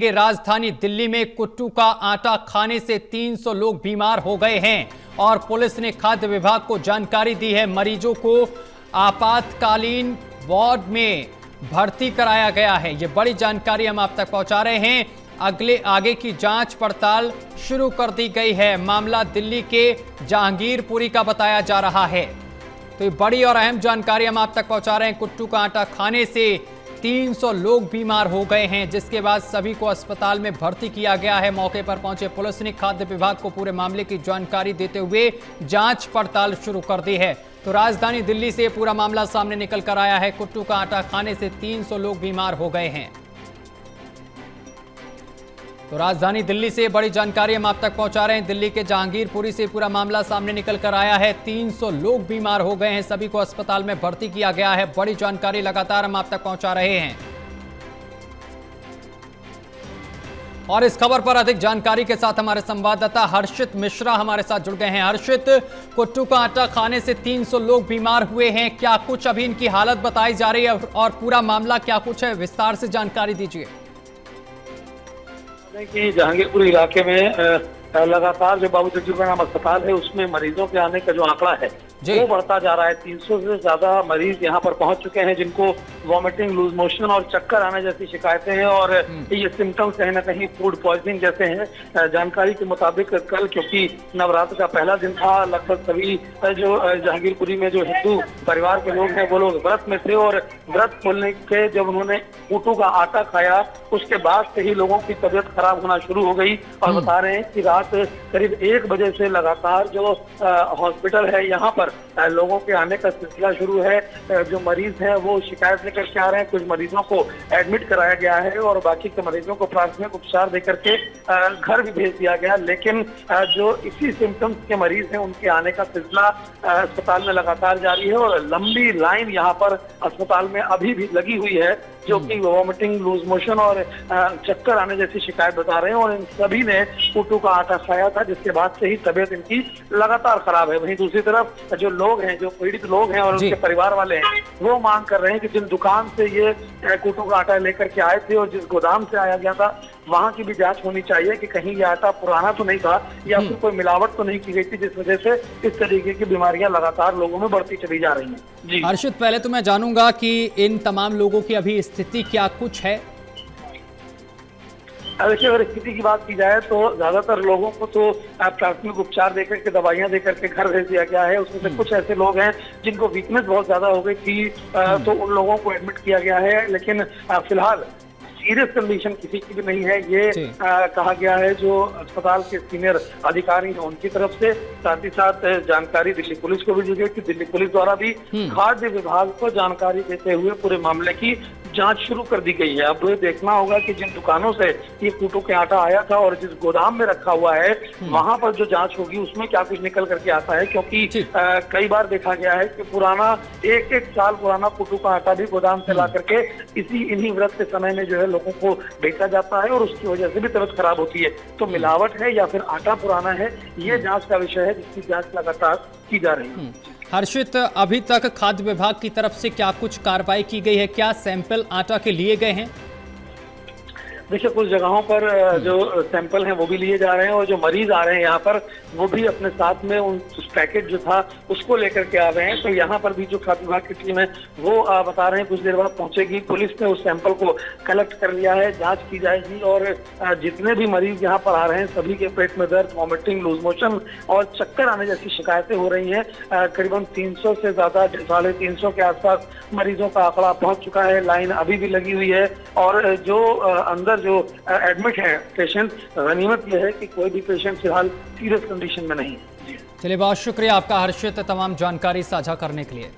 राजधानी दिल्ली में कुट्टू का आटा खाने से 300 लोग बीमार हो गए हैं और पुलिस ने खाद्य विभाग को जानकारी दी है। मरीजों को आपातकालीन वार्ड में भर्ती कराया गया है। ये बड़ी जानकारी हम आप तक पहुंचा रहे हैं। आगे की जांच पड़ताल शुरू कर दी गई है। मामला दिल्ली के जहांगीरपुरी का बताया जा रहा है। तो ये बड़ी और अहम जानकारी हम आप तक पहुंचा रहे हैं। कुट्टू का आटा खाने से 300 लोग बीमार हो गए हैं, जिसके बाद सभी को अस्पताल में भर्ती किया गया है। मौके पर पहुंचे पुलिस ने खाद्य विभाग को पूरे मामले की जानकारी देते हुए जांच पड़ताल शुरू कर दी है। तो राजधानी दिल्ली से पूरा मामला सामने निकल कर आया है। कुट्टू का आटा खाने से 300 लोग बीमार हो गए हैं। तो राजधानी दिल्ली से बड़ी जानकारी हम आप तक पहुंचा रहे हैं। दिल्ली के जहांगीरपुरी से पूरा मामला सामने निकल कर आया है। 300 लोग बीमार हो गए हैं, सभी को अस्पताल में भर्ती किया गया है। बड़ी जानकारी लगातार हम आप तक पहुंचा रहे हैं। और इस खबर पर अधिक जानकारी के साथ हमारे संवाददाता हर्षित मिश्रा हमारे साथ जुड़ गए हैं। हर्षित, कुट्टू का आटा खाने से 300 लोग बीमार हुए हैं, क्या कुछ अभी इनकी हालत बताई जा रही है और पूरा मामला क्या कुछ है, विस्तार से जानकारी दीजिए। कि जहांगीरपुर इलाके में लगातार जो बाबू जगजीवन राम अस्पताल है उसमें मरीजों के आने का जो आंकड़ा है वो बढ़ता जा रहा है। 300 से ज्यादा मरीज यहाँ पर पहुंच चुके हैं, जिनको वॉमिटिंग, लूज मोशन और चक्कर आने जैसी शिकायतें हैं और ये सिम्टम्स कहीं ना कहीं फूड पॉइजनिंग जैसे हैं। जानकारी के मुताबिक कल, क्योंकि नवरात्र का पहला दिन था, लगभग सभी जो जहांगीरपुरी में जो हिंदू परिवार के लोग हैं वो लोग व्रत में थे और व्रत खोलने के जब उन्होंने कुट्टू का आटा खाया उसके बाद से ही लोगों की तबीयत खराब होना शुरू हो गई। और बता रहे हैं कि रात करीब 1 बजे से लगातार जो हॉस्पिटल है यहाँ पर लोगों के आने का सिलसिला शुरू है। जो मरीज हैं वो शिकायत लेकर के आ रहे हैं। कुछ मरीजों को एडमिट कराया गया है और बाकी के मरीजों को प्राथमिक उपचार देकर के घर भी भेज दिया गया। लेकिन जो इसी सिम्टम्स के मरीज हैं उनके आने का सिलसिला अस्पताल में लगातार जारी है और लंबी लाइन यहाँ पर अस्पताल में अभी भी लगी हुई है, जो कि वॉमिटिंग, लूज मोशन और चक्कर आने जैसी शिकायत बता रहे हैं। और इन सभी ने कुट्टू का आटा खाया था, जिसके बाद से ही तबीयत इनकी लगातार खराब है। वहीं दूसरी तरफ जो लोग हैं, जो पीड़ित लोग हैं और उनके परिवार वाले हैं, वो मांग कर रहे हैं कि जिन दुकान से ये कुट्टू का आटा लेकर के आए थे और जिस गोदाम से आया गया था वहां की भी जांच होनी चाहिए कि कहीं ये आटा पुराना तो नहीं था या फिर कोई मिलावट तो नहीं की गई थी, जिस वजह से इस तरीके की बीमारियां लगातार लोगों में बढ़ती चली जा रही हैं। जी हर्षित, पहले तो मैं जानूंगा कि इन तमाम लोगों की अभी स्थिति क्या कुछ है। देखिए, अगर स्थिति की बात की जाए तो ज्यादातर लोगों को तो प्राथमिक उपचार देकर के, दवाइयां देकर के घर भेज दिया गया है। उसमें से कुछ ऐसे लोग हैं जिनको वीकनेस बहुत ज्यादा हो गई थी, तो उन लोगों को एडमिट किया गया है। लेकिन फिलहाल सीरियस कंडीशन किसी की भी नहीं है, ये कहा गया है जो अस्पताल के सीनियर अधिकारी हैं उनकी तरफ से। साथ ही साथ जानकारी दिल्ली पुलिस को भी दी गई कि दिल्ली पुलिस द्वारा भी खाद्य विभाग को जानकारी देते हुए पूरे मामले की जांच शुरू कर दी गई है। अब देखना होगा कि जिन दुकानों से ये कुट्टू के आटा आया था और जिस गोदाम में रखा हुआ है वहां पर जो जांच होगी उसमें क्या कुछ निकल करके आता है, क्योंकि कई बार देखा गया है कि पुराना 1-1 साल पुराना कुट्टू का आटा भी गोदाम से ला करके इन्हीं व्रत के समय में जो है लोगों को बेचा जाता है और उसकी वजह से भी तबीयत खराब होती है। तो मिलावट है या फिर आटा पुराना है, ये जांच का विषय है जिसकी जांच लगातार की जा रही है। हर्षित, अभी तक खाद्य विभाग की तरफ से क्या कुछ कार्रवाई की गई है? क्या सैंपल आटा के लिए गए हैं? देखिए, कुछ जगहों पर जो सैंपल हैं वो भी लिए जा रहे हैं और जो मरीज आ रहे हैं यहाँ पर वो भी अपने साथ में उस पैकेट जो था उसको लेकर के आ रहे हैं। तो यहाँ पर भी जो खाद्य विभाग की टीम है वो बता रहे हैं कुछ देर बाद पहुंचेगी। पुलिस ने उस सैंपल को कलेक्ट कर लिया है, जांच की जाएगी और जितने भी मरीज यहाँ पर आ रहे हैं सभी के पेट में दर्द, वॉमिटिंग, लूज मोशन और चक्कर आने जैसी शिकायतें हो रही हैं। करीबन 300 से ज्यादा, 350 के आसपास मरीजों का आंकड़ा पहुंच चुका है। लाइन अभी भी लगी हुई है और जो अंदर जो एडमिट है पेशेंट, गनीमत यह है कि कोई भी पेशेंट फिलहाल सीरियस कंडीशन में नहीं है। चलिए, बहुत शुक्रिया आपका हर्षित तमाम जानकारी साझा करने के लिए।